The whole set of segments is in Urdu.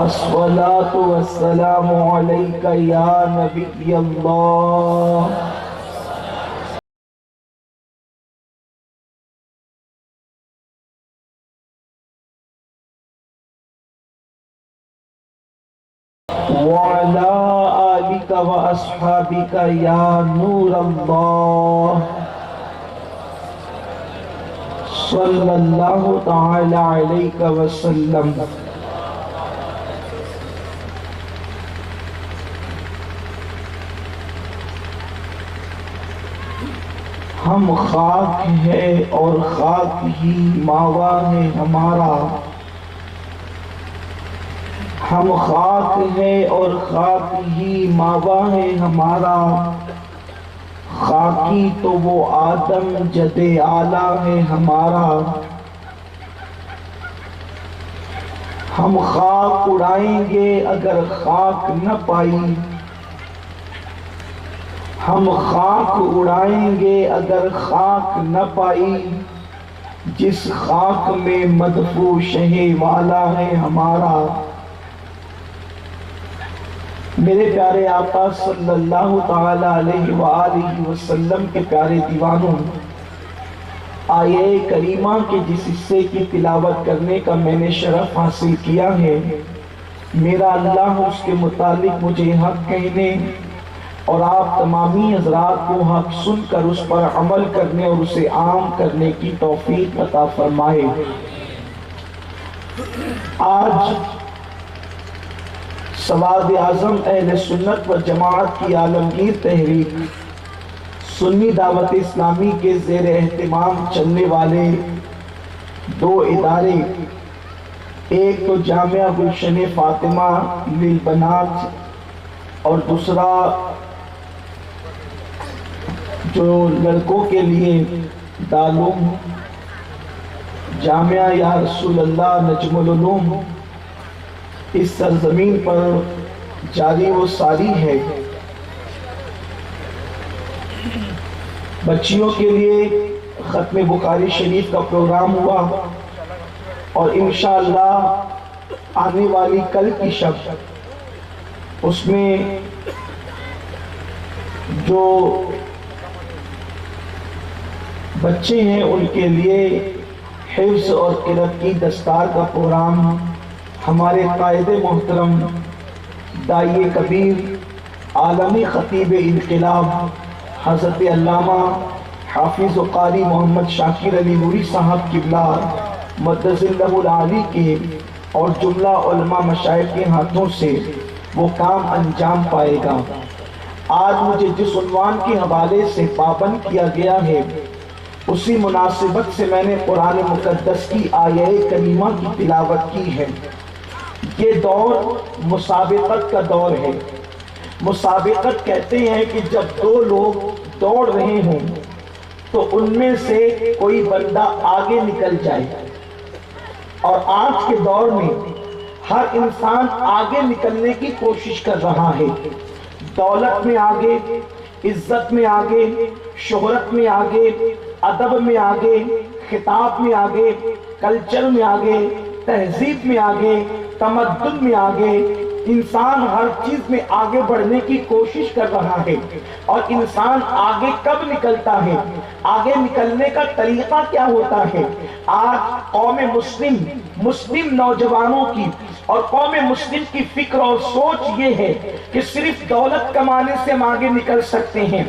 الصلاة والسلام عليك يا نبي الله وعلى آلك وأصحابك يا نور الله صلى الله تعالى عليك وسلم. ہم خاک ہے اور خاک ہی ماوا ہے ہمارا. ہم خاک ہے اور خاک ہی ماوا ہے ہمارا. خاکی تو وہ آدم جد اعلیٰ ہے ہمارا. ہم خاک اڑائیں گے اگر خاک نہ پائی. ہم خاک اڑائیں گے اگر خاک نہ پائی. جس خاک میں مدفون شہ والا ہے ہمارا. میرے پیارے آقا صلی اللہ تعالی علیہ وآلہ وسلم کے پیارے دیوانوں، آیے کریمہ کے جس حصے کی تلاوت کرنے کا میں نے شرف حاصل کیا ہے، میرا اللہ اس کے متعلق مجھے حق کہنے اور آپ تمامی حضرات کو حق سن کر اس پر عمل کرنے اور اسے عام کرنے کی توفیق عطا فرمائے. آج سواد اعظم اہل سنت و جماعت کی عالمگیر تحریک سنی دعوت اسلامی کے زیر اہتمام چلنے والے دو ادارے، ایک تو جامعہ گلشن فاطمہ للبنات اور دوسرا جو لڑکوں کے لیے دارالعلوم جامعہ یا رسول اللہ نجم العلوم، اس سرزمین پر جاری و ساری ہے. بچیوں کے لیے ختم بخاری شریف کا پروگرام ہوا اور انشاءاللہ آنے والی کل کی شب اس میں جو بچے ہیں ان کے لیے حفظ اور قرأت کی دستار کا پروگرام ہمارے قائد محترم داعی کبیر عالمی خطیب انقلاب حضرت علامہ حافظ و قاری محمد شاکر علی نوری صاحب قبلہ مدث اللہ العالی کے اور جملہ علماء مشائخ کے ہاتھوں سے وہ کام انجام پائے گا. آج مجھے جس عنوان کے حوالے سے پابند کیا گیا ہے اسی مناسبت سے میں نے قرآن مقدس کی آیہ کریمہ کی تلاوت کی ہے. یہ دور مسابقت کا دور ہے. مسابقت کہتے ہیں کہ جب دو لوگ دوڑ رہے ہوں تو ان میں سے کوئی بندہ آگے نکل جائے، اور آج کے دور میں ہر انسان آگے نکلنے کی کوشش کر رہا ہے. دولت میں آگے، عزت میں آگے، شہرت میں آگے، ادب میں آگے، خطاب میں آگے، کلچر میں آگے، تہذیب میں آگے، تمدن میں آگے. انسان ہر چیز میں آگے بڑھنے کی کوشش کر رہا ہے. اور انسان آگے کب نکلتا ہے، آگے نکلنے کا طریقہ کیا ہوتا ہے؟ آج قوم مسلم نوجوانوں کی اور قوم مسلم کی فکر اور سوچ یہ ہے کہ صرف دولت کمانے سے ہم آگے نکل سکتے ہیں،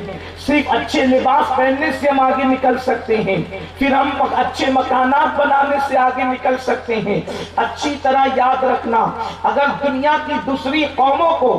صرف اچھے لباس پہننے سے ہم آگے نکل سکتے ہیں، پھر ہم اچھے مکانات بنانے سے آگے نکل سکتے ہیں. اچھی طرح یاد رکھنا، اگر دنیا کی دوسری قوموں کو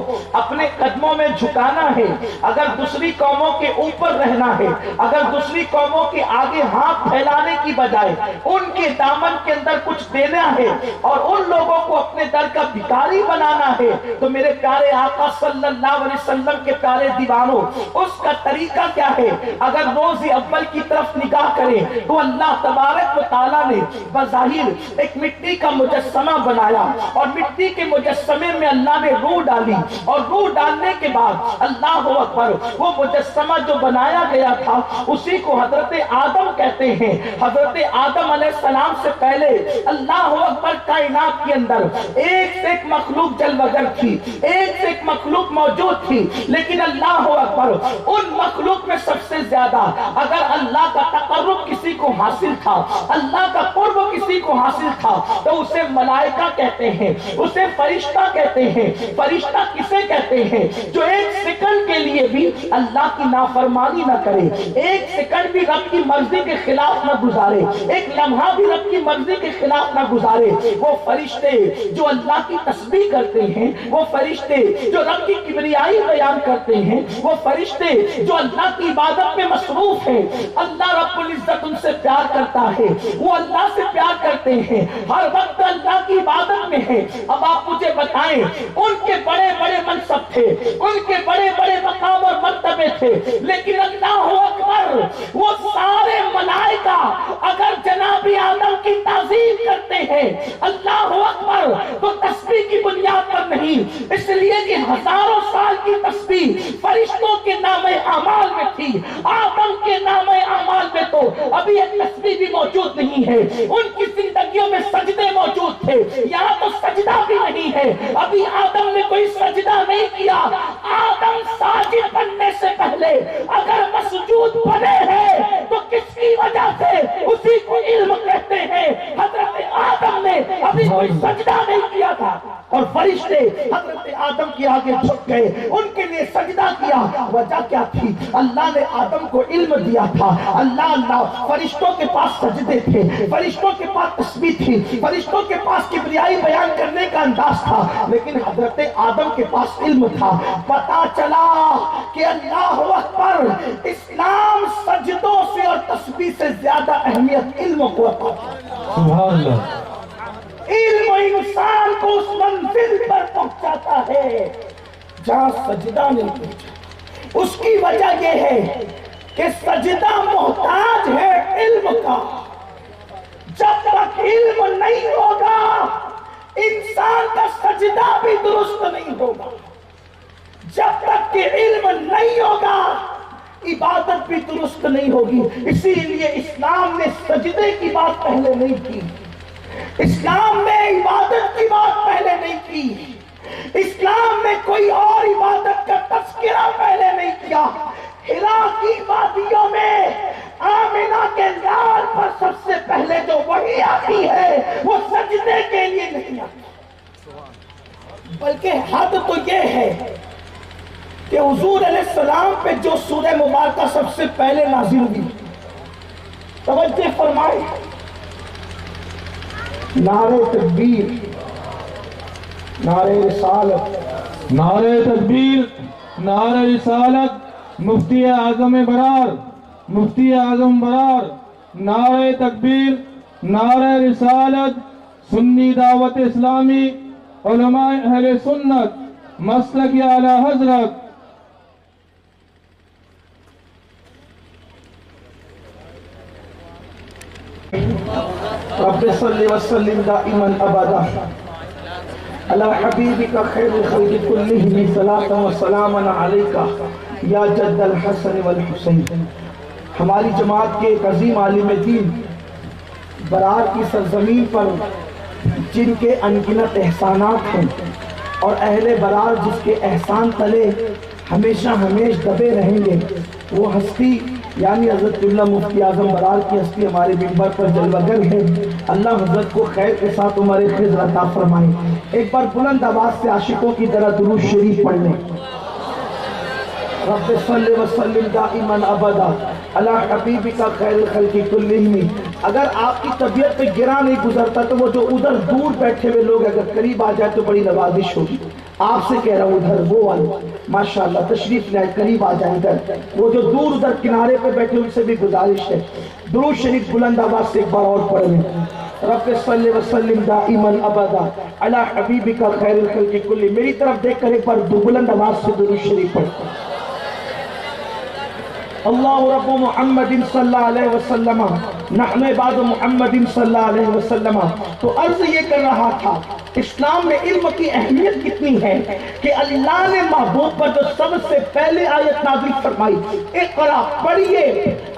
اپنے قدموں میں جھکانا ہے، اگر دوسری قوموں کے اوپر رہنا ہے، اگر دوسری قوموں کے آگے ہاتھ پھیلانے کی بجائے ان کے دامن کے اندر کچھ دینا ہے اور ان لوگوں کو اپنے در کا بھکاری بنانا ہے، تو میرے پیارے آقا صلی اللہ علیہ وسلم کے پیارے دیوانوں، اس کا طریقہ کیا ہے؟ اگر روز اول کی طرف نگاہ کریں تو اللہ تبارک و تعالیٰ نے بظاہر ایک مٹی کا مجسمہ بنایا اور مٹی کے مجسمے میں اللہ نے روح ڈالی اور روح ڈالنے کے بعد اللہ اکبر وہ مجسمہ جو بنایا گیا تھا اسی کو حضرت آدم کہتے ہیں۔ حضرت آدم علیہ السلام سے پہلے اللہ اکبر کائنات کے اندر ایک سے ایک مخلوق جلوگر تھی، ایک سے ایک مخلوق موجود تھی، لیکن اللہ اکبر ان مخلوق میں سب سے زیادہ اگر اللہ کا تقرب کسی کو حاصل تھا، اللہ کا قرب کسی کو حاصل تھا تو اسے ملائکہ کہتے ہیں، اسے فرشتہ کہتے ہیں۔ فرشتہ کسے کہتے ہیں؟ جو ایک سیکنڈ کے لیے بھی اللہ کی نافرمانی نہ کرے، ایک سیکنڈ بھی رب کی مرضی کے خلاف نہ گزارے، ایک لمحہ بھی رب کی مرضی کے خلاف نہ گزارے۔ وہ فرشتے جو اللہ کی تسبیح کرتے ہیں، وہ فرشتے جو رب کی کبریائی بیان کرتے ہیں، وہ فرشتے جو اللہ کی عبادت میں مصروف ہیں، اللہ رب العزت ان سے پیار کرتا ہے، وہ اللہ سے پیار کرتے ہیں، ہر وقت اللہ کی عبادت میں ہے۔ اب آپ مجھے بتائیں ان کے بڑے بڑے منصب تھے، ان کے بڑے بڑے مقام اور مرتبے تھے، لیکن اللہ اکبر وہ سارے ملائکہ اگر جناب آدم کی تعظیم کرتے ہیں اللہ اکبر تو تسبیح کی بنیاد پر نہیں، اس لیے کہ ہزاروں سال کی تسبیح فرشتوں کے نام اعمال میں تھی، آدم کے نام اعمال میں تو ابھی ایک تسبیح بھی موجود نہیں ہے۔ ان کی زندگیوں میں سجدے موجود تھے، یہاں تو سجدہ بھی نہیں ہے، ابھی آدم نے کوئی سجدہ نہیں کیا۔ آدم ساجد بننے سے پہلے اگر مسجود بنے ہیں تو کس کی وجہ سے؟ اسی کو علم کہتے ہیں۔ حضرت آدم نے ابھی کوئی سجدہ نہیں کیا تھا اور فرشتے حضرت آدم کے آگے جھک گئے، ان کے لیے سجدہ کیا۔ وجہ کیا تھی؟ اللہ نے آدم کو علم دیا تھا۔ اللہ فرشتوں کے پاس سجدے تھے، فرشتوں کے پاس تسبیح تھی، فرشتوں کے پاس کبریائی بیان کرنے کا انداز تھا، لیکن حضرت آدم کے پاس علم تھا۔ پتا چلا کہ اللہ اکبر اسلام سجدوں سے اور تسبیح سے زیادہ اہمیت علم کو عطا کرتا ہے۔ سبحان اللہ۔ علم انسان کو اس منزل پر پہنچاتا ہے جہاں سجدہ نہیں پہنچا۔ اس کی وجہ یہ ہے کہ سجدہ محتاج ہے علم کا۔ جب تک علم نہیں ہوگا انسان کا سجدہ بھی درست نہیں ہوگا، جب تک کہ علم نہیں ہوگا عبادت بھی درست نہیں ہوگی۔ اسی لیے اسلام نے سجدے کی بات پہلے نہیں کی، اسلام نے عبادت کی بات پہلے نہیں کی، اسلام نے کوئی اور عبادت کا تذکرہ پہلے نہیں کیا۔ ہرا کی وادیوں میں آمنہ کے لال پر سب سے پہلے جو وحی آتی ہے وہ سجدے کے لیے نہیں آتی، بلکہ حد تو یہ ہے کہ حضور علیہ السلام پہ جو سورہ مبارکہ سب سے پہلے نازل ہوئی، توجہ فرمائے، نعرہ تکبیر، نعرہ رسالت، نعرہ تکبیر، نعرہ رسالت، مفتی اعظم برار، مفتی اعظم برار، نعرہ تکبیر، نعرہ رسالت، سنی دعوت اسلامی، علماء اہل سنت، مسلک اعلی حضرت۔ رب صلی وسلم دائما ابدا علی حبیبک خیر الخلق کلہم صلاۃ و سلام علیک یا جد الحسن والحسین۔ ہماری جماعت کے ایک عظیم عالم دین برار کی سرزمین پر جن کے انگنت احسانات ہیں اور اہل برار جس کے احسان تلے ہمیشہ ہمیش دبے رہیں گے، وہ ہستی یعنی حضرت اللہ مفتی اعظم برار کی ہستی ہمارے منبر پر جلوہ گر ہے۔ اللہ حضرت کو خیر کے ساتھ عمر خضر عطا فرمائے۔ ایک بار بلند آواز سے عاشقوں کی طرح درود شریف پڑھ لیں۔ رب صلی وسلم دائما ابدا علی حبیبک خیر الخلق کلہم۔ اگر آپ کی طبیعت پہ گرا نہیں گزرتا تو وہ جو ادھر دور بیٹھے ہوئے لوگ اگر قریب آ جائے تو بڑی نوازش ہوگی۔ آپ سے کہہ رہا ہوں ادھر وہ والے ماشاءاللہ تشریف لائے، قریب آ جائیں ادھر، وہ جو دور ادھر کنارے پہ بیٹھے ان سے بھی گزارش ہے درود شریف بلند آواز سے ایک بار اور پڑھ لیں۔ رب صلی وسلم دائما ابدا علی حبیبک خیر الخلق کلہم۔ میری طرف دیکھ کر ایک بار بلند آواز سے درود شریف پڑھتے ہیں۔ اللہ رب محمد صلی اللہ علیہ وسلم، نحن بعد محمد صلی اللہ علیہ وسلم۔ تو عرض یہ کر رہا تھا اسلام میں علم کی اہمیت کتنی ہے کہ اللہ نے محبوب پر جو سب سے پہلے آیت نازل فرمائی، اقرا پڑھیے،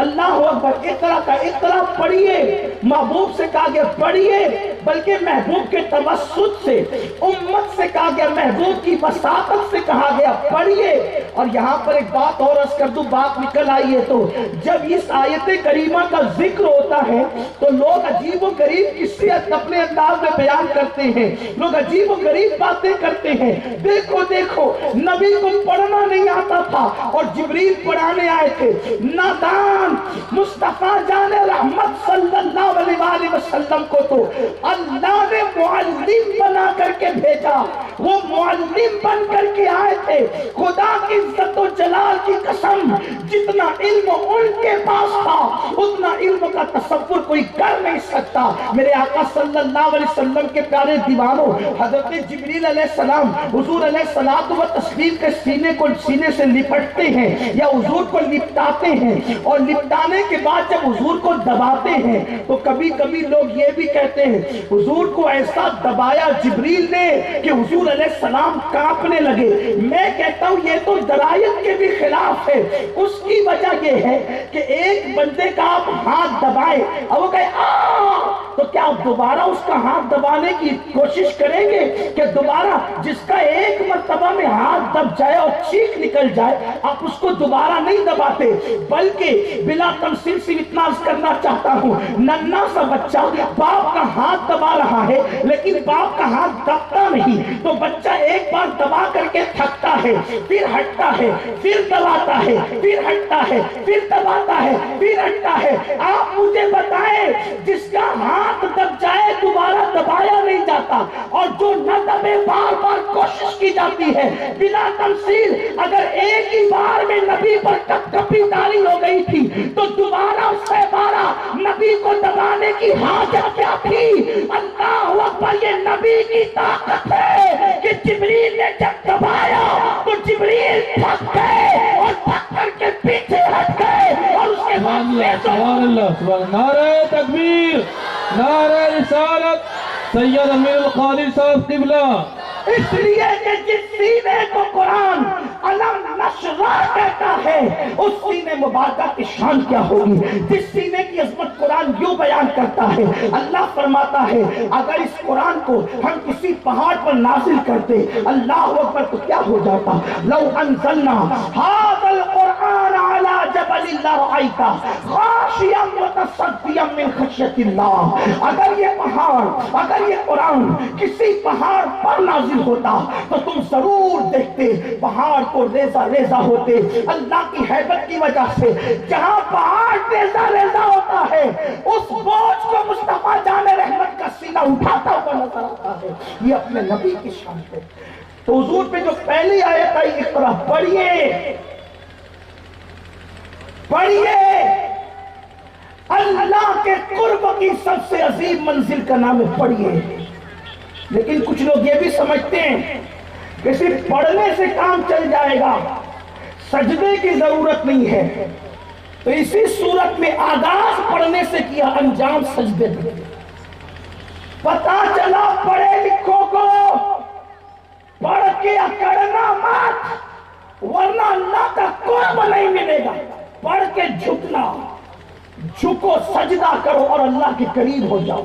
اللہ اکبر، اقرا کا اقرا پڑھیے، محبوب سے کہا گیا پڑھیے، بلکہ محبوب کے توسط سے امت سے کہا گیا، محبوب کی وساطت سے کہا گیا پڑھیے۔ اور یہاں پر ایک بات اور عرض کر دوں، بات نکل آئی ہے تو جب اس آیت کریمہ کا ذکر ہوتا ہے تو لوگ عجیب و غریب قصے اپنے انداز میں بیان کرتے ہیں، لوگ عجیب و غریب باتیں کرتے ہیں۔ دیکھو دیکھو، نبی کو پڑھنا نہیں آتا تھا اور جبریل پڑھانے آئے تھے۔ نادان مصطفیٰ جان رحمت صلی اللہ علیہ وآلہ وسلم کو تو اللہ نے معلم بنا کر کے بھیجا، وہ معلم بن کر کے آئے تھے۔ خدا کی عزت و جلال کی قسم، جتنا علم ان کے پاس تھا اتنا علم کا تصور کوئی کر نہیں سکتا۔ میرے آقا صلی اللہ علیہ وسلم کے پیارے دیوانوں، حضرت جبریل علیہ السلام حضور علیہ الصلوۃ والتسلیم کے سینے سے لپٹتے ہیں یا حضور کو لپٹاتے ہیں، اور لپٹانے کے بعد جب حضور کو دباتے ہیں تو کبھی کبھی لوگ یہ بھی کہتے ہیں حضور کو ایسا دبایا جبریل نے کہ حضور علیہ السلام کانپنے لگے۔ میں کہتا ہوں یہ تو درایت کے بھی خلاف ہے۔ اس کی وجہ یہ ہے کہ ایک بندے کا آپ ہاتھ دبائیں اور وہ کہے تو کیا آپ دوبارہ اس کا ہاتھ دبانے کی کوشش کریں گے کہ دوبارہ جس کا ایک مرتبہ میں ہاتھ دب جائے اور چیخ نکل جائے آپ اس کو دوبارہ نہیں دباتے؟ بلکہ بلا تمثیل سے اتنا عرض کرنا چاہتا ہوں، ننھا سا بچہ باپ کا ہاتھ دبا رہا ہے لیکن باپ کا ہاتھ دبتا نہیں، تو بچہ ایک بار دبا کر کے تھکتا ہے، پھر ہٹتا ہے، پھر دباتا ہے، پھر ہٹتا ہے، پھر دباتا ہے، پھر ہٹتا ہے۔ آپ مجھے بتائیں جس کا ہاتھ دب جائے دوبارہ دبایا نہیں جاتا اور جو نہ دبے بار بار کوشش کی جاتی ہے، بلا تمثیل اگر ایک ہی بار میں نبی پر کپ کپی تاری ہو گئی تھی تو دوبارہ سے بارہ نبی کو دبانے کی حاجت کیا تھی؟ اللہ اکبر، یہ نبی کی طاقت ہے کہ جبریل نے جب دبایا تو جبریل تھک گئے اور تھک کر کے پیچھے ہٹ گئے اور اس کے بعد سبحان اللہ، سبحان نعرہ تکبیر، نعرہ رسالت، سید امیر القاری صاحب قبلہ۔ اس لیے کہ جس سینے کو قرآن علم نشرح کہتا ہے اس سینے مبارکہ کی شان کیا ہوگی، جس سینے کی عظمت قرآن یوں بیان کرتا ہے۔ اللہ فرماتا ہے اگر اس قرآن کو ہم کسی پہاڑ پر نازل کرتے اللہ اکبر تو کیا ہو جاتا؟ لو انزلنا هذا القرآن على جبل لرأيت خاشعا متصدعا من خشیۃ اللہ۔ اگر یہ پہاڑ، اگر یہ قرآن کسی پہاڑ پر نازل ہوتا تو تم ضرور دیکھتے پہاڑ کو ریزہ ریزہ ہوتے۔ اللہ کی حیبت کی وجہ سے جہاں پہاڑ ریزہ ریزہ ہوتا ہے اس بوجھ کو مصطفیٰ جان رحمت کا سینہ اٹھاتا ہوا نظر آتا ہے۔ یہ اپنے نبی کی شان ہے۔ تو حضور پہ جو پہلی آیت آئی اقرا، پڑھیے پڑھیے، اللہ کے قرب کی سب سے عظیم منزل کا نام ہے پڑھیے۔ لیکن کچھ لوگ یہ بھی سمجھتے ہیں کہ صرف پڑھنے سے کام چل جائے گا، سجدے کی ضرورت نہیں ہے، تو اسی صورت میں آغاز پڑھنے سے کیا، انجام سجدے میں۔ پتا چلا پڑھے لکھوں کو پڑھ کے اکڑنا مت، ورنہ اللہ کا قرب نہیں ملے گا۔ پڑھ کے جھکنا، جھکو، سجدہ کرو اور اللہ کے قریب ہو جاؤ۔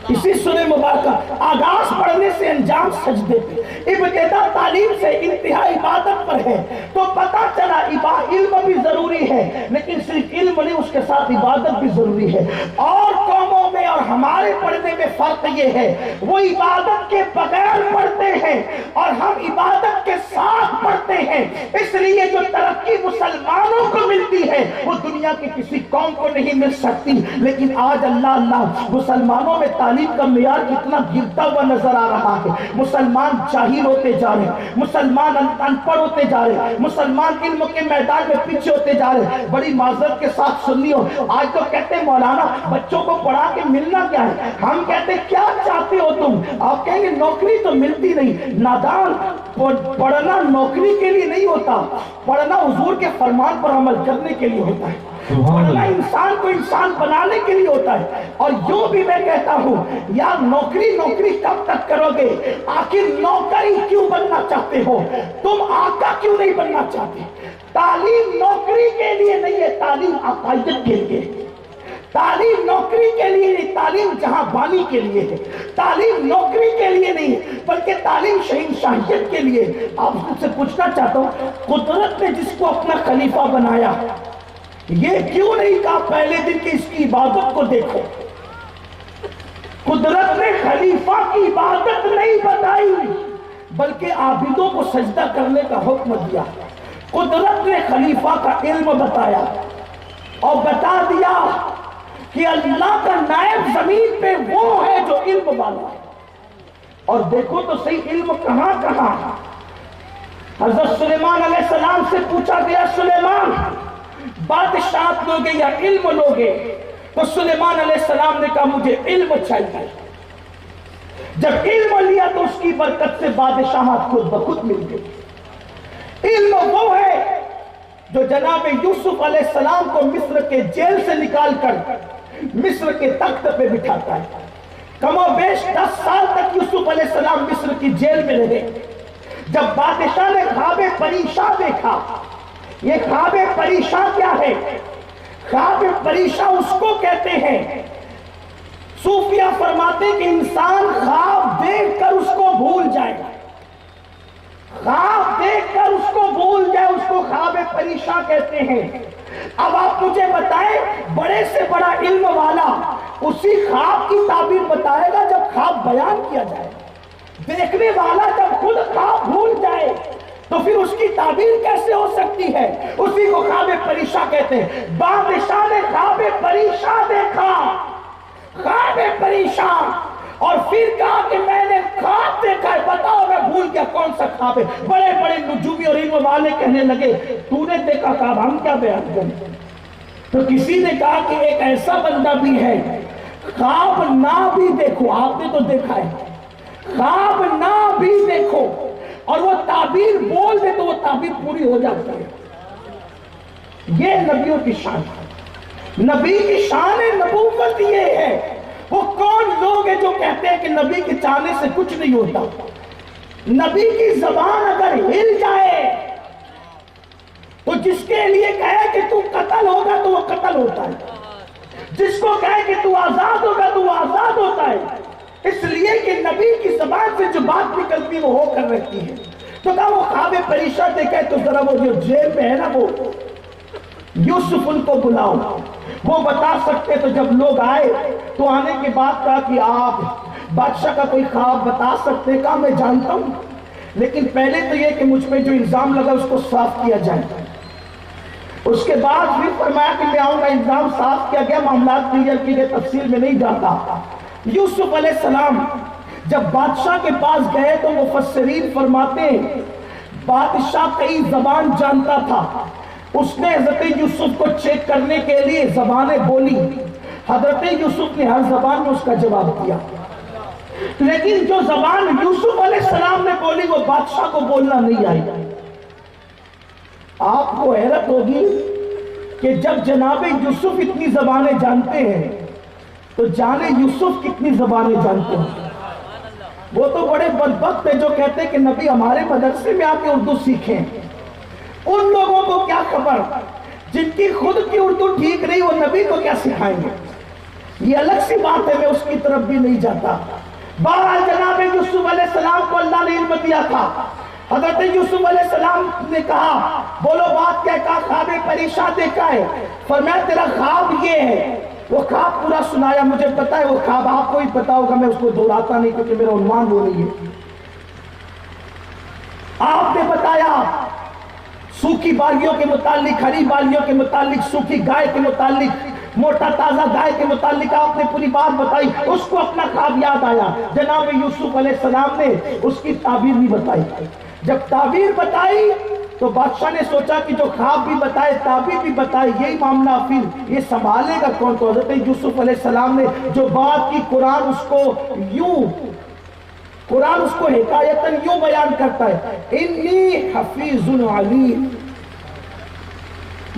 اسی سورہ مبارکہ آغاز پڑھنے سے انجام سجدے پہ، ابتدا تعلیم سے انتہا عبادت پر ہے۔ تو پتا چلا علم بھی ضروری ہے، لیکن صرف علم نہیں، اس کے ساتھ عبادت بھی ضروری ہے۔ اور قوموں میں اور ہمارے پڑھنے میں فرق یہ ہے، وہ عبادت کے بغیر پڑھتے ہیں اور ہم عبادت کے ساتھ پڑھتے ہیں۔ اس لیے جو ترقی مسلمانوں کو ملتی ہے وہ دنیا کی کسی قوم کو نہیں مل سکتی۔ لیکن آج اللہ مسلمانوں میں تعلیم کا معیار کتنا گرتا ہوا نظر آ رہا ہے۔ مسلمان جاہل ہوتے جا رہے ہیں، مسلمان ان پڑھ ہوتے جا رہے ہیں، مسلمان علم کے میدان میں پیچھے ہوتے جا رہے ہیں۔ بڑی معذرت کے ساتھ سنیو، آج تو کہتے ہیں مولانا بچوں کو پڑھا کے ملنا کیا ہے؟ ہم کہتے کیا چاہتے ہو تم؟ آپ کہیں گے نوکری تو ملتی نہیں۔ نادان، پڑھنا نوکری کے لیے نہیں ہوتا، پڑھنا حضور کے فرمان پر عمل کرنے کے لیے ہوتا ہے، پڑھنا انسان کو انسان بنانے کے لیے ہوتا ہے۔ اور یوں بھی میں کہتا ہوں یار نوکری نوکری کب تک کرو گے؟ آخر نوکری کیوں بننا چاہتے ہو؟ تم آقا کیوں نہیں بننا چاہتے؟ تعلیم نوکری کے لیے نہیں ہے، تعلیم عقائد کے لیے، تعلیم نوکری کے لیے نہیں، تعلیم جہاں بانی کے لیے ہے، تعلیم نوکری کے لیے نہیں ہے بلکہ تعلیم شہنشاہیت کے لیے۔ آپ سے پوچھنا چاہتا ہوں قدرت نے جس کو اپنا خلیفہ بنایا یہ کیوں نہیں کہا پہلے دن کی اس کی عبادت کو دیکھو؟ قدرت نے خلیفہ کی عبادت نہیں بتائی بلکہ عابدوں کو سجدہ کرنے کا حکم دیا۔ قدرت نے خلیفہ کا علم بتایا اور بتا دیا کہ اللہ کا نائب زمین پہ وہ ہے جو علم والا ہے۔ اور دیکھو تو صحیح علم کہاں کہاں؟ حضرت سلیمان علیہ السلام سے پوچھا گیا سلیمان بادشاہت لوگے یا علم لوگے؟ تو سلیمان علیہ السلام نے کہا مجھے علم چاہیے۔ جب علم لیا تو اس کی برکت سے بادشاہت خود بخود مل گئی۔ علم وہ ہے جو جناب یوسف علیہ السلام کو مصر کے جیل سے نکال کر مصر کے تخت پہ بٹھاتا ہے۔ کم و بیش 10 سال تک یوسف علیہ السلام مصر کی جیل میں رہے۔ جب بادشاہ نے خواب پریشاں دیکھا، یہ خواب پریشاں کیا ہے؟ خواب پریشاں اس کو کہتے ہیں، صوفیہ فرماتے کہ انسان خواب دیکھ کر اس کو بھول جائے گا، خواب دیکھ کر اس کو بھول جائے، اس کو خواب پریشاں کہتے ہیں۔ اب آپ مجھے بتائیں بڑے سے بڑا علم والا اسی خواب کی تعبیر بتائے گا جب خواب بیان کیا جائے، دیکھنے والا جب خود خواب بھول جائے تو پھر اس کی تعبیر کیسے ہو سکتی ہے؟ اسی کو خواب پریشاں کہتے ہیں۔ بادشاہ نے خواب پریشاں دیکھا، خواب پریشاں، اور پھر کہا کہ میں نے خواب دیکھا ہے، بتاؤ میں بھول گیا کون سا خواب ہے۔ بڑے بڑے نجومی اور علم والے کہنے لگے تو نے دیکھا خواب، ہم کیا بیان کریں؟ تو کسی نے کہا کہ ایک ایسا بندہ بھی ہے خواب نہ بھی دیکھو، آپ نے تو دیکھا ہے، خواب نہ بھی دیکھو اور وہ تعبیر بول دے تو وہ تعبیر پوری ہو جاتی ہے۔ یہ نبیوں کی شان ہے، نبی کی شان نبوت یہ ہے۔ وہ کون لوگ ہیں جو کہتے ہیں کہ نبی کے چاہنے سے کچھ نہیں ہوتا؟ نبی کی زبان اگر ہل جائے تو جس کے لیے کہے کہ تو قتل ہوگا تو وہ قتل ہوتا ہے، جس کو کہے کہ تو آزاد ہوگا تو وہ آزاد ہوتا ہے، اس لیے کہ نبی کی زبان سے جو بات نکلتی وہ ہو کر رہتی ہے۔ تو کہا وہ خواب پریشاں دیکھے تو ذرا وہ جو جیل میں ہے نا وہ یوسف ان کو بلاؤ، وہ بتا سکتے۔ تو جب لوگ آئے تو آنے کے بعد کہا کہ آپ بادشاہ کا کوئی خواب بتا سکتے؟ کہا میں جانتا ہوں، لیکن پہلے تو یہ کہ مجھ پہ جو الزام لگا اس کو صاف کیا جائے۔ اس کے بعد پھر فرمایا کہ میں آؤں گا، الزام صاف کیا گیا، معاملات کلیئر کی گئے، تفصیل میں نہیں جاتا۔ یوسف علیہ السلام جب بادشاہ کے پاس گئے تو مفسرین فرماتے ہیں بادشاہ کئی زبان جانتا تھا، اس نے حضرت یوسف کو چیک کرنے کے لیے زبانیں بولی، حضرت یوسف نے ہر زبان میں اس کا جواب دیا، لیکن جو زبان یوسف علیہ السلام نے بولی وہ بادشاہ کو بولنا نہیں آئی۔ آپ کو حیرت ہوگی کہ جب جناب یوسف اتنی زبانیں جانتے ہیں تو جانے یوسف کتنی زبانیں جانتے ہیں۔ وہ تو بڑے بدبخت ہیں جو کہتے ہیں کہ نبی ہمارے مدرسے میں آ کے اردو سیکھیں۔ ان لوگوں کو کیا خبر جن کی خود کی اردو ٹھیک نہیں، وہ نبی کو کیا سکھائیں گے؟ یہ الگ سی بات ہے، میں اس کی طرف بھی نہیں جاتا۔ بہرحال جناب یوسف علیہ السلام کو اللہ نے علم دیا تھا۔ حضرت یوسف علیہ السلام نے کہا بولو بات کیا؟ کہا خواب پریشاں دیکھا ہے۔ فرمایا تیرا خواب یہ ہے۔ وہ خواب پورا سنایا، مجھے پتا ہے وہ خواب آپ کو ہی پتا ہوگا، میں اس کو دہراتا نہیں کیونکہ میرا عنوان وہ نہیں ہے۔ آپ نے بتایا سوکھی بالیوں کے متعلق، ہری بالیوں کے متعلق، سوکھی گائے کے متعلق، موٹا تازہ گائے کے متعلق آپ نے پوری بات بتائی۔ اس کو اپنا خواب یاد آیا، جناب یوسف علیہ السلام نے اس کی تعبیر بھی بتائی۔ جب تعبیر بتائی تو بادشاہ نے سوچا کہ جو خواب بھی بتائے تعبیر بھی بتائے یہی معاملہ پھر یہ سنبھالے گا کون؟ تو حضرت یوسف علیہ السلام نے جو بات کی قرآن اس کو حکایتاً یوں بیان کرتا ہے، انی حفیظ علیم۔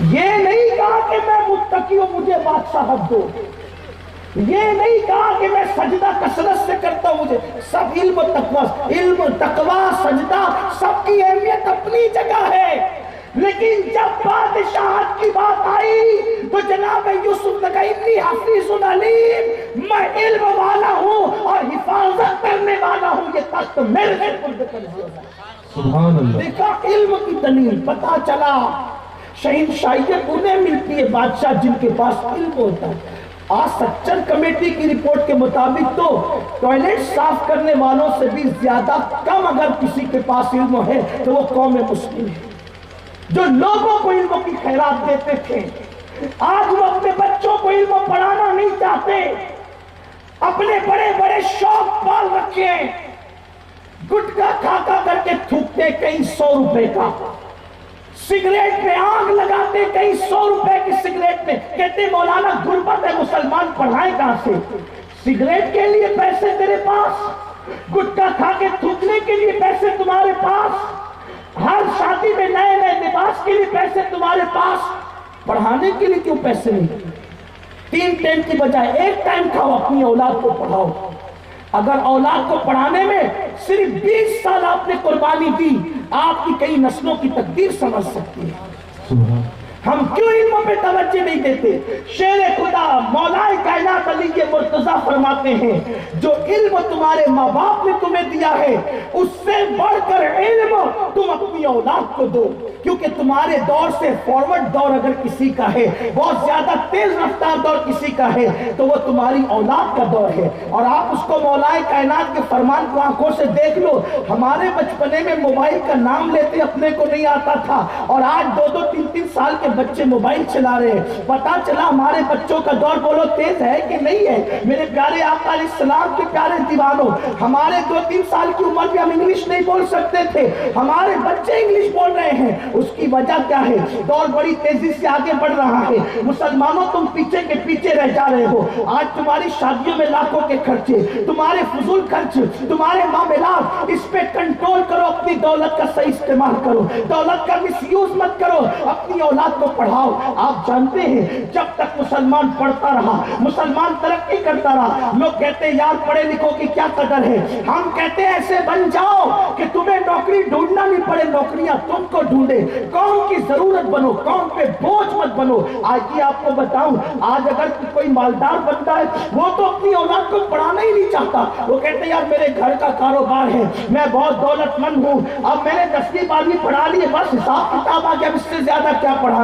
یہ نہیں کہا کہ میں متقی ہوں مجھے بادشاہت دو، یہ نہیں کہا کہ میں سجدہ کثرت سے کرتا ہوں مجھے، سب علم و تقوی سجدہ سب کی اہمیت اپنی جگہ ہے، لیکن جب بادشاہت کی بات آئی تو جناب یوسف نے کہا انی حفیظ علیم، میں علم والا ہوں اور حفاظت کرنے والا ہوں، یہ تخت میرے سپرد کر دیا۔ سبحان اللہ۔ دیکھا علم کی دلیل، پتا چلا شہنشاہیت انہیں ملتی ہے بادشاہ جن کے پاس علم ہوتا ہے۔ آج سچر کمیٹی کی رپورٹ کے مطابق تو ٹوائلٹ صاف کرنے والوں سے بھی زیادہ کم اگر کسی کے پاس علم ہے تو وہ قوم مسلم ہے، جو لوگوں کو علم کی خیرات دیتے تھے۔ آج وہ اپنے بچوں کو علم پڑھانا نہیں چاہتے، اپنے بڑے بڑے شوق پال رکھے، گٹکا کھا کر کے تھوکتے کئی 100 روپے کا، سگریٹ پہ آگ لگاتے کئی 100 روپے کی سگریٹ میں، کہتے مولانا غربت ہے مسلمان پڑھائیں کہاں سے؟ سگریٹ کے لیے پیسے تیرے پاس، گٹکا کھا کے تھوکنے کے لیے پیسے تمہارے پاس، ہر شادی میں نئے نئے لباس کے لیے پیسے تمہارے پاس، پڑھانے کے لیے کیوں پیسے نہیں؟ 3 ٹائم کی بجائے 1 ٹائم کھاؤ، اپنی اولاد کو پڑھاؤ۔ اگر اولاد کو پڑھانے میں صرف 20 سال آپ نے قربانی دی، آپ کی کئی نسلوں کی تقدیر سمجھ سکتی ہے۔ ہم کیوں علم پہ توجہ نہیں دیتے؟ شیر خدا مولائے کائنات علی مرتضیٰ فرماتے ہیں جو علم تمہارے ماں باپ نے تمہیں دیا ہے اس سے بڑھ کر علم تم اپنی اولاد کو دو، کیونکہ تمہارے دور سے فارورڈ دور اگر کسی کا ہے، بہت زیادہ تیز رفتار دور کسی کا ہے تو وہ تمہاری اولاد کا دور ہے۔ اور آپ اس کو مولائے کائنات کے فرمان کو آنکھوں سے دیکھ لو، ہمارے بچپنے میں موبائل کا نام لیتے اپنے کو نہیں آتا تھا، اور آج 2-2 3-3 سال کے بچے موبائل چلا رہے ہیں۔ پتا چلا ہمارے بچوں کا دور بولو تیز ہے کہ نہیں ہے؟ میرے پیارے آقا علیہ السلام کے پیارے دیوانوں، ہمارے 2-3 سال کی عمر میں ہم انگلش نہیں بول سکتے تھے، ہمارے بچے انگلش بول رہے ہیں۔ اس کی وجہ کیا ہے؟ دور بڑی تیزی سے آگے بڑھ رہا ہے۔ مسلمانوں تم پیچھے کے پیچھے رہ جا رہے ہو۔ آج تمہاری شادیوں میں لاکھوں کے خرچے، تمہارے فضول خرچ، تمہارے معاملات، اس پہ کنٹرول کرو، اپنی دولت کا صحیح استعمال کرو، دولت کا مس یوز مت کرو، اپنی اولاد کو پڑھاؤ۔ آپ جانتے ہیں جب تک مسلمان پڑھتا رہا، مسلمان ترقی کرتا رہا، لوگ کہتے ہیں یار پڑھے لکھوں کی کیا قدر ہے، ہم کہتے ہیں ایسے بن جاؤ کہ تمہیں نوکری ڈھونڈنا نہیں پڑے، نوکریاں تم کو ڈھونڈے، قوم کی ضرورت بنو، قوم پہ بوجھ مت بنو۔ آج یہ آپ کو بتاؤں، آج اگر کوئی مالدار بنتا ہے وہ تو اپنی اولاد کو پڑھانا ہی نہیں چاہتا، وہ کہتے ہیں یار میرے گھر کا کاروبار ہے، میں بہت دولت مند ہوں، اب میں نے 10ویں 12ویں پڑھا لی ہے، بس حساب کتاب آ گیا، اب اس سے زیادہ کیا پڑھانا۔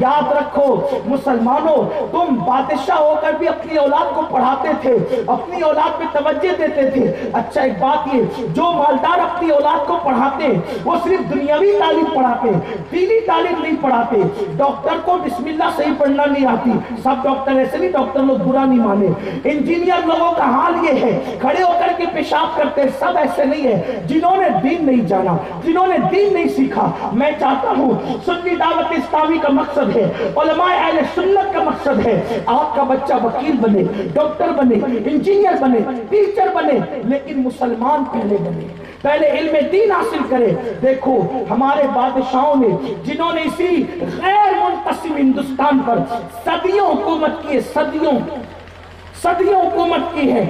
یاد رکھو مسلمانوں، تم بادشاہ ہو کر بھی اپنی اولاد کو پڑھاتے تھے، اپنی اولاد پہ توجہ دیتے تھے۔ اچھا ایک بات یہ، جو مالدار اپنی اولاد کو پڑھاتے وہ صرف دنیاوی تعلیم پڑھاتے، دینی تعلیم نہیں پڑھاتے۔ ڈاکٹر کو بسم اللہ صحیح پڑھنا نہیں آتی، سب ڈاکٹر ایسے نہیں، ڈاکٹر لوگ برا نہیں مانے۔ انجینئر لوگوں کا حال یہ ہے، کھڑے ہو کر کے پیشاب کرتے، سب ایسے نہیں ہے۔ جنہوں نے دین نہیں جانا، جنہوں نے دین نہیں سیکھا، میں چاہتا ہوں سنی دعوت اسلامی کا مقصد ہے، علماء اہل سنت کا مقصد ہے، آپ کا بچہ وکیل بنے، ڈاکٹر بنے، انجینئر بنے، ٹیچر بنے، لیکن مسلمان پہلے بنے، پہلے علم دین حاصل کرے۔ دیکھو ہمارے بادشاہوں نے، جنہوں نے اسی غیر منقسم ہندوستان پر صدیوں حکومت کی ہے، صدیوں حکومت کی ہے،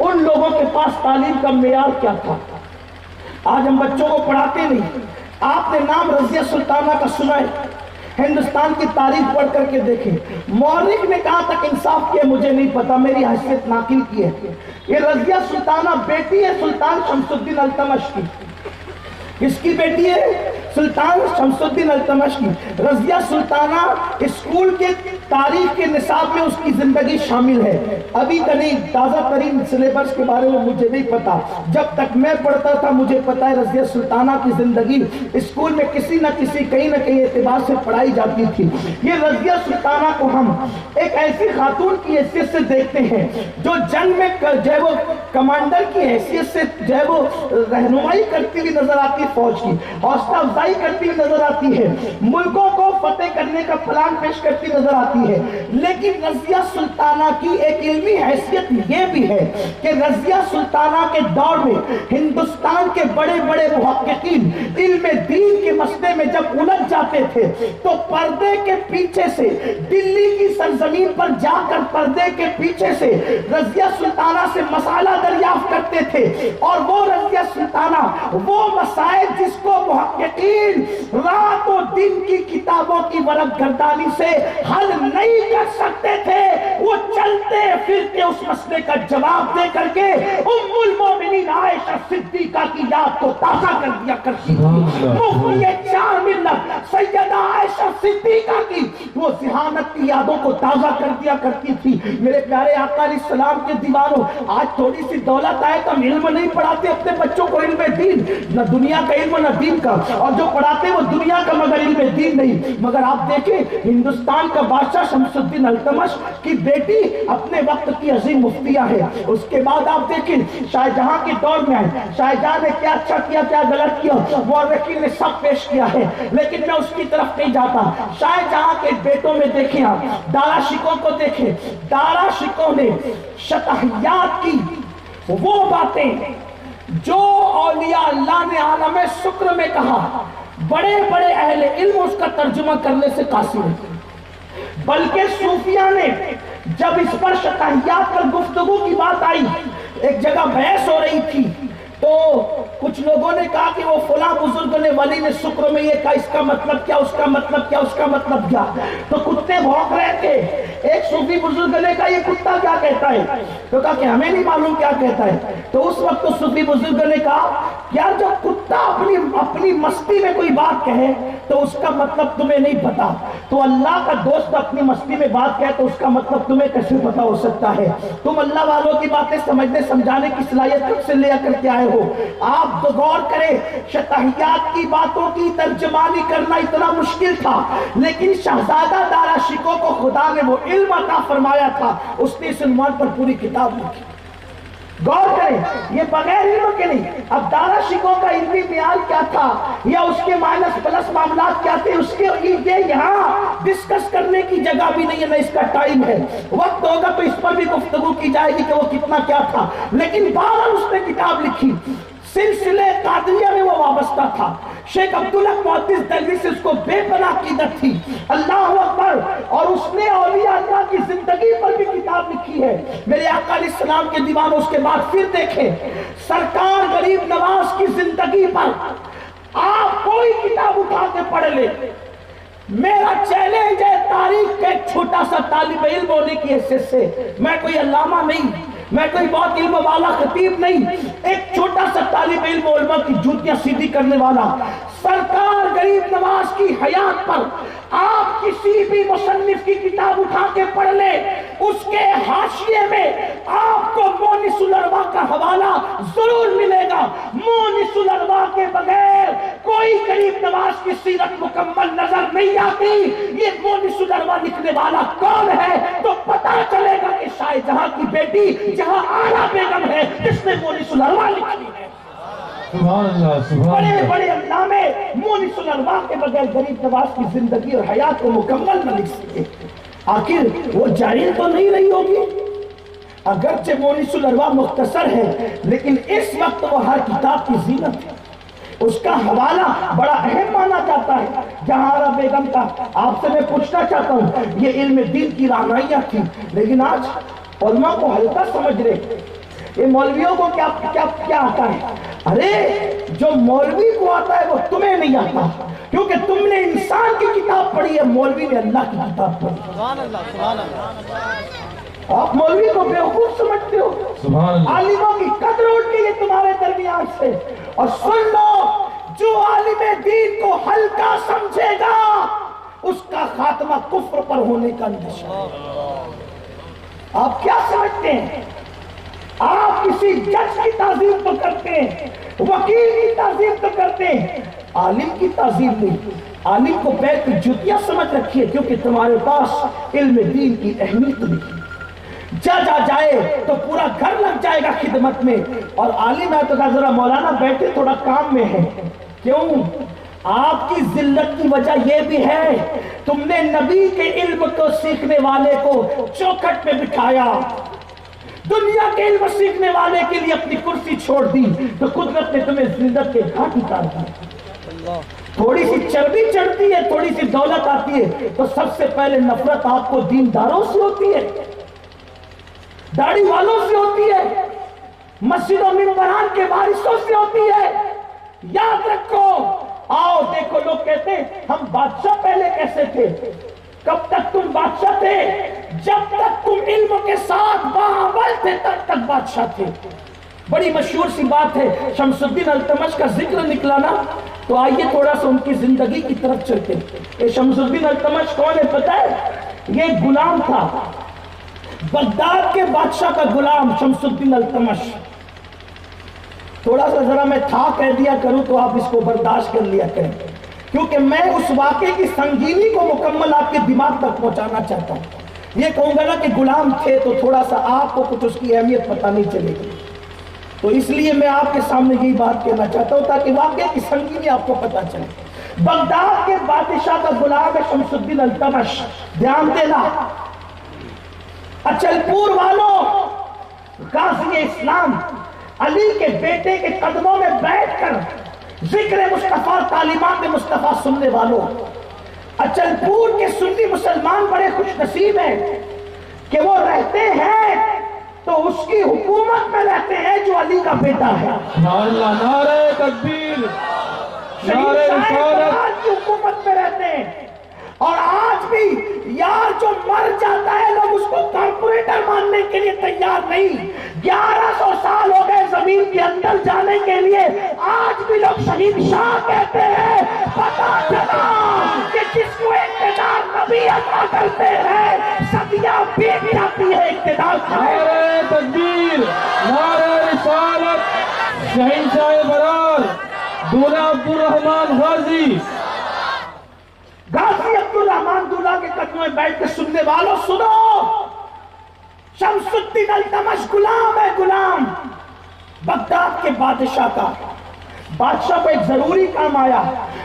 ان لوگوں کے پاس تعلیم کا معیار کیا تھا؟ آج ہم بچوں کو پڑھاتے نہیں۔ آپ نے نام رضیہ سلطانہ کا سنا ہے؟ ہندوستان کی تاریخ پڑھ کر کے دیکھیں، مورخ نے کہاں تک انصاف کیا مجھے نہیں پتا، میری حیثیت ناقل کی ہے۔ یہ رضیہ سلطانہ بیٹی ہے سلطان شمس الدین التمش کی۔ کس کی بیٹی ہے؟ سلطان شمس الدین التمش کی۔ رضیہ سلطانہ اسکول کے تاریخ کے نصاب میں اس کی زندگی شامل ہے، ابھی کا نہیں، تازہ ترین سلیبس کے بارے میں مجھے نہیں پتا، جب تک میں پڑھتا تھا مجھے پتا ہے رضیہ سلطانہ کی زندگی اسکول میں کسی نہ کسی کہیں نہ کہیں اعتبار سے پڑھائی جاتی تھی۔ یہ رضیہ سلطانہ کو ہم ایک ایسی خاتون کی حیثیت سے دیکھتے ہیں جو جنگ میں جو ہے وہ کمانڈر کی حیثیت سے جو ہے وہ رہنمائی کرتی ہوئی نظر آتی ہے، فوج کی حوصلہ افزائی لڑائی کرتی نظر آتی ہے، ملکوں کو فتح کرنے کا پلان پیش کرتی نظر آتی ہے، لیکن رضیہ سلطانہ کی ایک علمی حیثیت یہ بھی ہے کہ رضیہ سلطانہ کے دور میں ہندوستان کے بڑے بڑے محققین علم دین کے مسئلے میں جب الجھ جاتے تھے تو پردے کے پیچھے سے دلی کی سرزمین پر جا کر پردے کے پیچھے سے رضیہ سلطانہ سے مسئلہ دریافت کرتے تھے، اور وہ رضیہ سلطانہ وہ مسائل جس کو محققین رات و دن کی کتابوں کی ورق گردانی سے حل نہیں کر سکتے تھے، وہ چلتے پھرتے اس مسئلے کا جواب دے کر کے ام المومنین عائشہ صدیقہ کی یاد کو تازہ کر دیا کرتی تھی۔ مفتی چار ملت سیدہ عائشہ صدیقہ کی وہ ذہانت کی یادوں کو تازہ کر دیا کرتی تھی۔ میرے پیارے آقا علیہ السلام کے دیوانوں، آج تھوڑی سی دولت آئے تو ہم علم نہیں پڑھاتے اپنے بچوں کو، علم دین، نہ دنیا کا علم نہ دین کا، اور جو پڑھاتے وہ دنیا کا مگر علم دین نہیں۔ مگر آپ دیکھیں ہندوستان کا بادشاہ شمس الدین التمش کی بیٹی اپنے وقت کی عظیم مفتیہ ہے۔ اس کے بعد آپ دیکھیں شاہ جہاں کے دور میں آئے، شاہ جہاں نے کیا اچھا کیا کیا غلط کیا مورخین نے سب پیش کیا ہے، لیکن میں اس کی طرف نہیں جاتا۔ شاہ جہاں کے بیٹوں میں دیکھیں آپ دارا شکوں کو دیکھیں، دارا شکوں نے شطحیات کی وہ باتیں جو اولیاء اللہ نے عالم شکر میں کہا، بڑے بڑے اہل علم اس کا ترجمہ کرنے سے قاصر ہیں، بلکہ صوفیہ نے جب اس پر شطحیات پر گفتگو کی بات آئی، ایک جگہ بحث ہو رہی تھی تو کچھ لوگوں نے کہا کہ وہ فلاں بزرگ نے ولی نے شکر میں یہ کہا، اس کا مطلب کیا، اس کا مطلب کیا، اس کا مطلب کیا، تو کتے بھونک رہے تھے۔ ایک صوفی بزرگ نے کہا یہ کتا کیا کہتا ہے، تو کہا کہ ہمیں نہیں معلوم کیا کہتا ہے۔ تو اس وقت تو صوفی بزرگ نے کہا یار جب کتا اپنی مستی میں کوئی بات کہے تو اس کا مطلب تمہیں نہیں پتا، تو اللہ کا دوست اپنی مستی میں بات کہے تو اس کا مطلب تمہیں کیسے پتا ہو سکتا ہے؟ تم اللہ والوں کی باتیں سمجھنے سمجھانے کی صلاحیت کب سے لے کر کے آئے ہو؟ آپ تو غور کریں، شطحیات کی باتوں کی ترجمانی کرنا اتنا مشکل تھا، لیکن شہزادہ دارا شکو کو خدا نے وہ علم عطا فرمایا تھا، اس نے اس عنوان پر پوری کتاب لکھی۔ غور کریں، یہ بغیر علم کے نہیں۔ اب دارا شکو کا علمی معیار کیا تھا یا اس کے مائنس پلس معاملات کیا تھے، اس کے یہاں ڈسکس کرنے کی جگہ بھی نہیں ہے، نہ اس کا ٹائم ہے۔ وقت ہوگا تو اس پر بھی گفتگو کی جائے گی کہ وہ کتنا کیا تھا، لیکن بہرحال اس نے کتاب لکھی، سلسلے قادریہ میں وہ وابستہ تھا۔ شیخ عبداللہ محدث دہلوی سے اس کو بے پناہ عقیدت تھی، اللہ اکبر، اور اس نے اولیاء اللہ کی زندگی پر بھی کتاب لکھی ہے۔ میرے آقا علیہ السلام کے دیوانوں، اس کے بعد پھر دیکھیں سرکار غریب نواز کی زندگی پر آپ کوئی کتاب اٹھا کے پڑھ لیں۔ میرا چیلنج ہے تاریخ کا ایک چھوٹا سا طالب علم ہونے کی حیثیت سے، میں کوئی علامہ نہیں، میں کوئی بہت علم والا خطیب نہیں، ایک چھوٹا سا طالب علم علماء کی جوتیاں سیدھی کرنے والا، سرکار غریب نواز کی حیات پر آپ کسی بھی مصنف کی کتاب اٹھا کے پڑھ لیں، اس کے حاشیے میں آپ کو مونس الارواح کا حوالہ ضرور ملے گا۔ مونس الارواح کے بغیر کوئی غریب نواز کی سیرت مکمل نظر نہیں آتی۔ یہ مونس الارواح لکھنے والا کون ہے تو پتہ چلے گا کہ شاہ جہاں کی بیٹی جہاں آرا بیگم ہے جس نے مونس الارواح لکھی ہے۔ سبحان اللہ، سبحان بڑے اللہ۔ بڑے علامے مونس الارواح کے بغیر غریب نواز کی زندگی اور حیات کو مکمل نہ لکھ سکے۔ آخر وہ جاہل تو نہیں رہی ہوگی، اگرچہ مونس الارواح مختصر ہے لیکن اس وقت وہ ہر کتاب کی زینت ہے، اس کا حوالہ بڑا اہم مانا جاتا ہے۔ جہاں آرا بیگم کا آپ سے میں پوچھنا چاہتا ہوں، یہ علم دین کی رہنمائیاں تھی، لیکن آج علماء کو ہلکا سمجھ رہے، یہ مولویوں کو کیا آتا ہے؟ ارے جو مولوی کو آتا ہے وہ تمہیں نہیں آتا، کیونکہ تم نے انسان کی کتاب پڑھی ہے، مولوی نے اللہ کی کتاب پڑھی۔ سبحان اللہ، سبحان اللہ۔ آپ مولوی کو بیوقوف سمجھتے ہو، سبحان اللہ۔ عالموں کی قدر اٹھ گئی ہے تمہارے درمیان سے۔ اور سن لو، جو عالم دین کو ہلکا سمجھے گا اس کا خاتمہ کفر پر ہونے کا اندیشہ۔ آپ کیا سمجھتے ہیں؟ آپ کسی جج کی تعظیم تو کرتے ہیں، وکیل کی تعظیم تو کرتے ہیں، عالم کی تعظیم نہیں۔ عالم کو بیت جوتیاں سمجھ رکھیے، کیونکہ تمہارے پاس علم دین کی اہمیت نہیں۔ جج آ جائے تو پورا گھر لگ جائے گا خدمت میں، اور عالم ہے تو کہا ذرا مولانا بیٹھے تھوڑا کام میں ہے۔ کیوں؟ آپ کی ذلت کی وجہ یہ بھی ہے تم نے نبی کے علم کو سیکھنے والے کو چوکھٹ پہ بٹھایا، دنیا کے علم سیکھنے والے کے لیے اپنی کرسی چھوڑ دی تو قدرت نے تمہیں ذلت کے گھاٹ اتار دیا۔ تھوڑی سی چربی چڑھتی ہے، تھوڑی سی دولت آتی ہے تو سب سے پہلے نفرت آپ کو دینداروں سے ہوتی ہے، داڑھی والوں سے ہوتی ہے، مسجد و منبران کے وارثوں سے ہوتی ہے۔ یاد رکھو، آؤ دیکھو، لوگ کہتے ہیں ہم بادشاہ پہلے کیسے تھے؟ کب تک تم بادشاہ تھے؟ جب تک تم علم کے ساتھ باعمل تھے تب تک بادشاہ تھے۔ بڑی مشہور سی بات ہے، شمس الدین التمش کا ذکر نکلا نا، تو آئیے تھوڑا سا ان کی زندگی کی طرف چلتے ہیں۔ یہ شمس الدین التمش کون ہے پتہ ہے؟ یہ غلام تھا، بغداد کے بادشاہ کا غلام شمس الدین التمش۔ تھوڑا سا ذرا میں تھا کہہ دیا کروں تو آپ اس کو برداشت کر لیا کریں، کیونکہ میں اس واقعے کی سنگینی کو مکمل آپ کے دماغ تک پہنچانا چاہتا ہوں۔ یہ کہوں گا نا کہ غلام تھے تو تھوڑا سا آپ کو کچھ اس کی اہمیت پتہ نہیں چلے گی، تو اس لیے میں آپ کے سامنے یہی بات کہنا چاہتا ہوں تاکہ واقعے کی سنگینی آپ کو پتہ چلے۔ بغداد کے بادشاہ کا غلام ہے شمس الدین التمش۔ دھیان دینا، اچل پور والوں، غازی اسلام علی کے بیٹے کے قدموں میں بیٹھ کر ذکر مصطفیٰ، تعلیمات مصطفیٰ سننے والوں، اچل پور کے سنی مسلمان بڑے خوش نصیب ہیں کہ وہ رہتے ہیں تو اس کی حکومت میں رہتے ہیں جو علی کا بیٹا ہے۔ نعرہ تکبیر، نعرہ رسالت کی حکومت میں رہتے ہیں، اور آج بھی یار جو مر جاتا ہے لوگ اس کو کارپوریٹر ماننے کے لیے تیار نہیں۔ 1100 سال ہو گئے زمین کے اندر جانے کے لیے، آج بھی لوگ شہید شاہ کہتے ہیں۔ پتا چلا کہ جس کو اقتدار نبی عطا کرتے ہیں صدیاں بیت جاتی ہے اقتدار کا۔ نعرہ تکبیر، نعرہ رسالت، شہنشاہ برار دولہ عبدالرحمن غازی۔ غازی عبدالرحمن دولہ کے قدموں میں بیٹھ کے سننے والوں سنو، شمس الدین التمش غلام ہے، غلام بغداد کے بادشاہ کا۔ بادشاہ کو ایک ضروری کام آیا،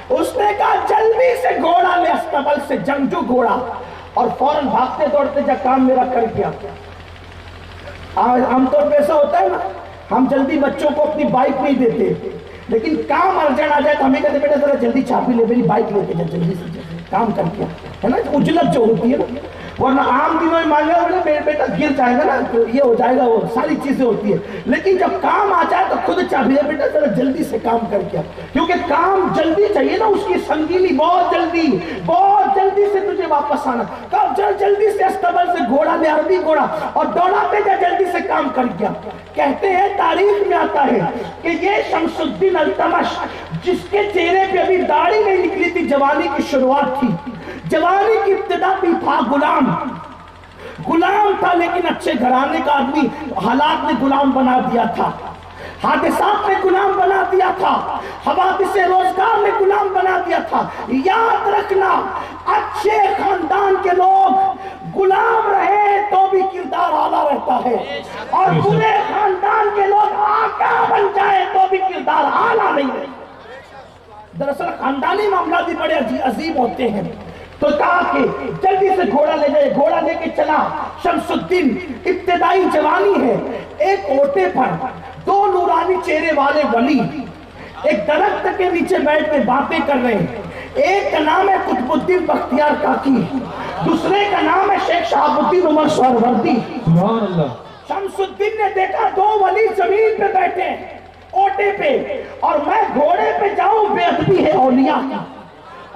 اس نے کہا جلدی سے گھوڑا لے، استبل سے جنگجو گھوڑا، اور فوراً بھاگتے دوڑتے جا کام میرا کر کیا۔ عام طور پہ ایسا ہوتا ہے نا، ہم جلدی بچوں کو اپنی بائک نہیں دیتے، لیکن کام ارجنٹ آ جائے تو ہمیں کہتے بیٹا ذرا جلدی چابی لے، میری بائک لے کے جا جلدی سے کام کر کے، ہے نا، اجلت جو ہوتی ہے نا، ورنہ عام دنوں میں مان لیا میرا بیٹا گر جائے گا نا تو یہ ہو جائے گا، وہ ساری چیزیں ہوتی ہے، لیکن جب کام آ جائے تو خود چابی لے، بیٹا ذرا جلدی سے کام کر کے، کیونکہ کام جلدی چاہیے نا، اس کی سنگینی بہت جلدی سے تجھے واپس آنا۔ جلدی سے استبل سے گھوڑا لے، عربی گھوڑا، اور دوڑاتے جا جلدی سے کام کر گیا۔ کہتے ہیں تاریخ میں آتا ہے کہ یہ شمس الدین التمش جس کے چہرے پہ ابھی داڑھی نہیں نکلی تھی، جوانی کی شروعات تھی، جوانی کی ابتدا بھی تھا، غلام تھا لیکن اچھے گھرانے کا آدمی، حالات نے غلام بنا دیا تھا، حادثات نے غلام بنا دیا تھا، حوادث روزگار نے غلام بنا دیا تھا۔ یاد رکھنا، اچھے خاندان کے لوگ غلام رہے تو بھی کردار اعلیٰ رہتا ہے، اور برے خاندان کے لوگ آقا بن جائے تو بھی کردار اعلیٰ نہیں رہتا۔ دراصل خاندانی معاملات بھی بڑے عظیم ہوتے ہیں۔ تو کہا کہ جلدی سے گھوڑا لے جائے، گھوڑا لے کے چلا۔ شمس الدین ابتدائی جوانی ہے، ایک اوٹے پر دو نورانی چہرے والے ولی ایک درخت کے نیچے بیٹھ کے باتیں کر رہے ہیں۔ ایک کا نام ہے قطب الدین بختیار کاکی، دوسرے کا نام ہے شیخ شہاب الدین عمر سہروردی۔ سبحان اللہ۔ شمس الدین نے دیکھا دو ولی زمین پہ بیٹھے ہیں اوٹے پہ، اور میں گھوڑے پہ جاؤں، بے ادبی ہے اولیاء کی،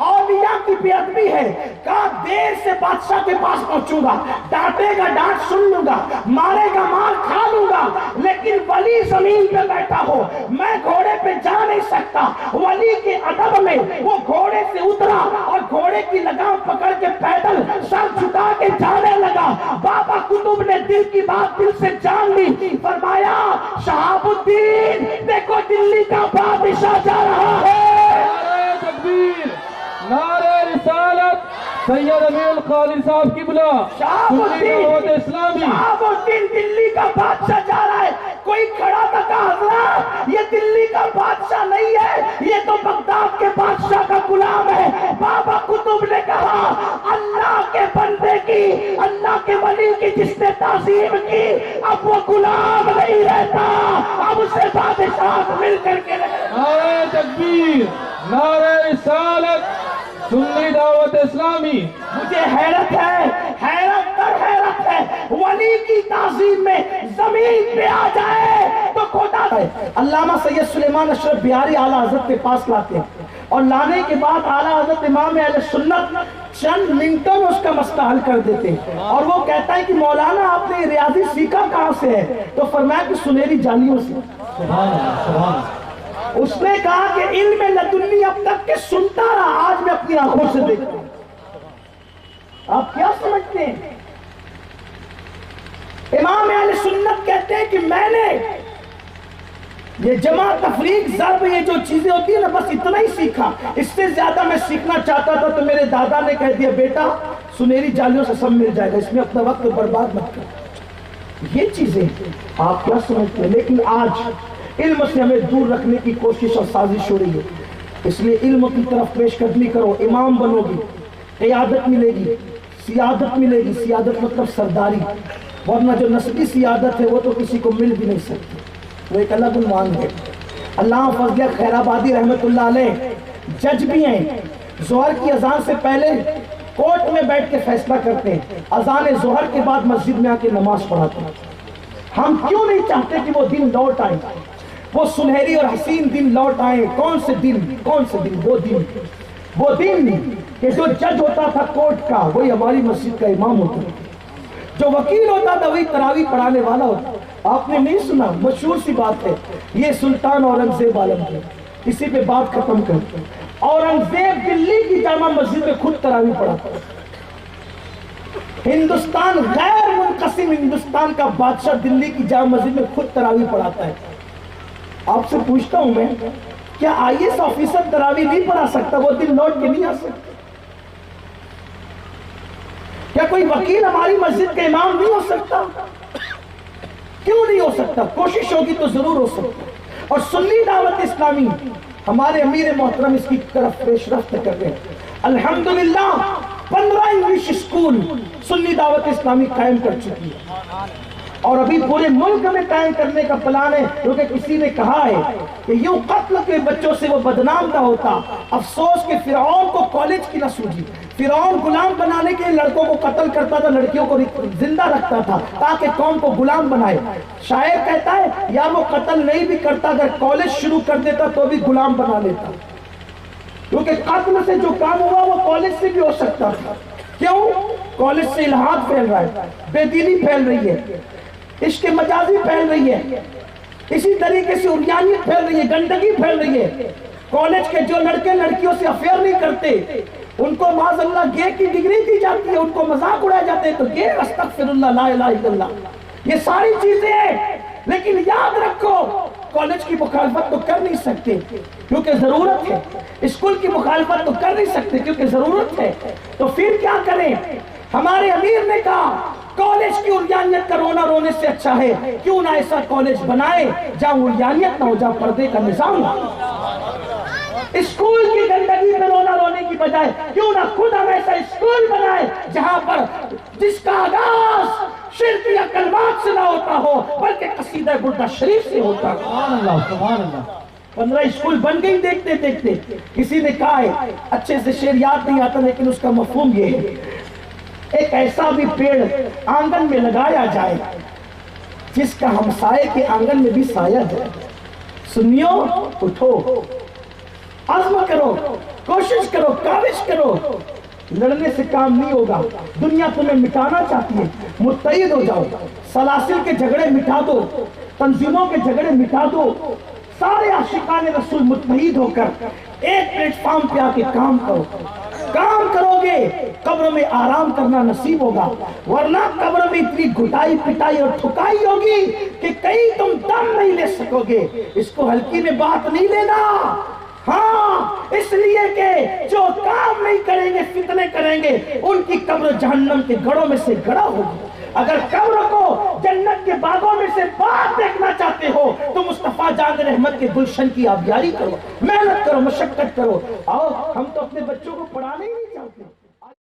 اولیاء کی بے ادبی ہے۔ کہا دیر سے بادشاہ کے پاس پہنچوں گا، ڈانٹے گا ڈانٹ سن لوں گا، مارے گا مار کھا لوں گا، لیکن ولی زمین پہ بیٹھا ہو، میں گھوڑے پہ جا نہیں سکتا۔ ولی کے ادب میں وہ گھوڑے سے اترا اور گھوڑے کی لگام پکڑ کے پیدل سر جھکا کے جانے لگا۔ بابا قطب نے دل کی بات دل سے جان لی، فرمایا شہاب الدین دیکھو دلی کا بادشاہ جا رہا ہے۔ نعرہ تکبیر، نعرہ رسالت، سید امیر القادری صاحب قبلہ، شہاب سنی دعوت اسلامی۔ الدین دلی کا بادشاہ جا رہا ہے، کوئی کھڑا تھا کہا حضرات یہ دلی کا بادشاہ نہیں ہے، یہ تو بغداد کے بادشاہ کا غلام ہے۔ بابا قطب نے کہا اللہ کے بندے کی، اللہ کے ولی کی جس نے تعظیم کی اب وہ غلام نہیں رہتا، اب اسے بادشاہ مل کر کے رہتا۔ نعرہ تکبیر، نعرہ رسالت، سنی دعوت اسلامی۔ مجھے حیرت ہے، حیرت در حیرت ہے، ولی کی تعظیم میں زمین پہ آ جائے تو خدا ہے۔ علامہ سید سلیمان اشرف بہاری اعلیٰ حضرت کے پاس لاتے ہیں اور لانے کے بعد اعلیٰ حضرت امام اہل سنت چند منٹوں میں اس کا مسئلہ حل کر دیتے ہیں، اور وہ کہتا ہے کہ مولانا آپ نے ریاضی سیکھا کہاں سے ہے؟ تو فرمایا کہ سنہری جالیوں سے۔ سبحان اللہ، سبحان اللہ۔ اس نے کہا کہ علم لدنی اب تک کہ سنتا رہا، آج میں اپنی آنکھوں سے دیکھتا ہوں۔ آپ کیا سمجھتے ہیں؟ امام اہل سنت کہتے ہیں کہ میں نے یہ جمع تفریق ضرب یہ جو چیزیں ہوتی ہیں نا بس اتنا ہی سیکھا، اس سے زیادہ میں سیکھنا چاہتا تھا تو میرے دادا نے کہہ دیا بیٹا سنہری جالیوں سے سب مل جائے گا، اس میں اپنا وقت برباد مت کر۔ یہ چیزیں آپ کیا سمجھتے ہیں؟ لیکن آج علم سے ہمیں دور رکھنے کی کوشش اور سازش ہو رہی ہے، اس لیے علم کی طرف پیش قدمی کرو، امام بنو گی، قیادت ملے گی، سیادت ملے گی۔ سیادت مطلب سرداری، ورنہ جو نسبی سیادت ہے وہ تو کسی کو مل بھی نہیں سکتی، وہ ایک الگ عنوان ہے۔ علامہ فضل خیر آبادی رحمت اللہ علیہ جج بھی ہیں، ظہر کی اذان سے پہلے کورٹ میں بیٹھ کے فیصلہ کرتے ہیں، اذان ظہر کے بعد مسجد میں آ کے نماز پڑھاتے ہیں۔ ہم کیوں نہیں چاہتے کہ وہ دن لوٹ آئیں، وہ سنہری اور حسین دن لوٹ آئیں؟ کون سے دن؟ کون سے دن؟ وہ دن کہ جو جج ہوتا تھا کورٹ کا وہی ہماری مسجد کا امام ہوتا تھا، جو وکیل ہوتا تھا وہی تراویح پڑھانے والا ہوتا۔ آپ نے نہیں سنا؟ مشہور سی بات ہے، یہ سلطان اورنگزیب عالم ہے، اسی پہ بات ختم کرتے ہیں۔ اورنگزیب دلی کی جامع مسجد میں خود تراویح پڑھاتا ہے۔ ہندوستان غیر منقسم ہندوستان کا بادشاہ دلی کی جامع مسجد میں خود تراویح پڑھاتا ہے۔ آپ سے پوچھتا ہوں میں، کیا آئی ایس آفیسر تراویح نہیں پڑھا سکتا؟ وہ دن لوٹ کے نہیں آ سکتا؟ کیا کوئی وکیل ہماری مسجد کا امام نہیں ہو سکتا؟ کیوں نہیں ہو سکتا؟ کوشش ہوگی تو ضرور ہو سکتا۔ اور سنی دعوت اسلامی ہمارے امیر محترم اس کی طرف پیش رفت کر رہے ہیں۔ الحمدللہ 15 انگلش اسکول سنی دعوت اسلامی قائم کر چکی ہے، اور ابھی پورے ملک میں قائم کرنے کا پلان ہے، کیونکہ کسی نے کہا ہے کہ یوں قتل کے بچوں سے وہ بدنام نہ ہوتا۔ افسوس کہ فرعون کو کالج کی نہ سوجی، فرعون غلام بنانے کے لیے لڑکوں کو قتل کرتا تھا، لڑکیوں کو زندہ رکھتا تھا تاکہ قوم کو غلام بنائے۔ شاعر کہتا ہے یا وہ قتل نہیں بھی کرتا، اگر کالج شروع کر دیتا تو بھی غلام بنا لیتا، کیونکہ قتل سے جو کام ہوا وہ کالج سے بھی ہو سکتا تھا۔ کیوں؟ کالج سے الحاد پھیل رہا ہے، بے دینی پھیل رہی ہے، عشق مجازی پھیل رہی ہے، اسی طریقے سے عریانیت پھیل رہی ہے، گندگی پھیل رہی ہے۔ کالج کے جو لڑکے لڑکیوں سے افیئر نہیں کرتے ان کو معاذ اللہ گے کی ڈگری دی جاتی ہے، ان کو مذاق اڑائے جاتے ہیں، تو گے استغفر اللہ لا الہ الا اللہ، یہ ساری چیزیں ہیں۔ لیکن یاد رکھو کالج کی مخالفت تو کر نہیں سکتے کیونکہ ضرورت ہے، اسکول کی مخالفت تو کر نہیں سکتے کیونکہ ضرورت ہے، تو پھر کیا کریں؟ ہمارے امیر نے کہا کالج کی عریانیت کا رونا رونے سے اچھا ہے کیوں نہ ایسا کالج بنائے جہاں عریانیت نہ ہو، جہاں پردے کا نظام ہو۔ اسکول کی گندگی میں رونا رونے کی بجائے کیوں نہ خود ہم ایسا اسکول بنائے جہاں پر جس کا آغاز شرک یا کلمات سے نہ ہوتا ہو بلکہ قصیدہ بردہ شریف سے ہوتا ہو۔ سبحان اللہ، سبحان اللہ۔ 15 اسکول بن گئی دیکھتے دیکھتے۔ کسی نے کہا ہے، اچھے سے شعر یاد نہیں آتا لیکن اس کا مفہوم یہ ہے، ایک ایسا بھی پیڑ آنگن میں لگایا جائے جس کا ہمسائے کے آنگن میں بھی سایہ جائے۔ سنیو اٹھو، عزم کرو، کوشش کرو، کاوش کرو، لڑنے سے کام نہیں ہوگا۔ دنیا تمہیں مٹانا چاہتی ہے، متحد ہو جاؤ، سلاسل کے جھگڑے مٹا دو، تنظیموں کے جھگڑے مٹا دو، سارے عاشقان رسول متحد ہو کر ایک پلیٹ فارم پہ آ کے کام کرو۔ کام کرو گے قبر میں آرام کرنا نصیب ہوگا، ورنہ قبر میں اتنی گھٹائی پٹائی اور ٹھکائی ہوگی کہ کہیں تم دم نہیں لے سکو گے۔ اس کو ہلکی میں بات نہیں لینا، ہاں اس لیے کہ جو کام نہیں کریں گے فتنے کریں گے ان کی قبر جہنم کے گڑھوں میں سے گڑھا ہوگی۔ اگر قبر کو جنت کے باغوں میں سے باغ دیکھنا چاہتے ہو تو مصطفیٰ جان رحمت کے گلشن کی آبیاری کرو، محنت کرو، مشقت کرو. آؤ ہم تو اپنے بچوں کو پڑھانے ہی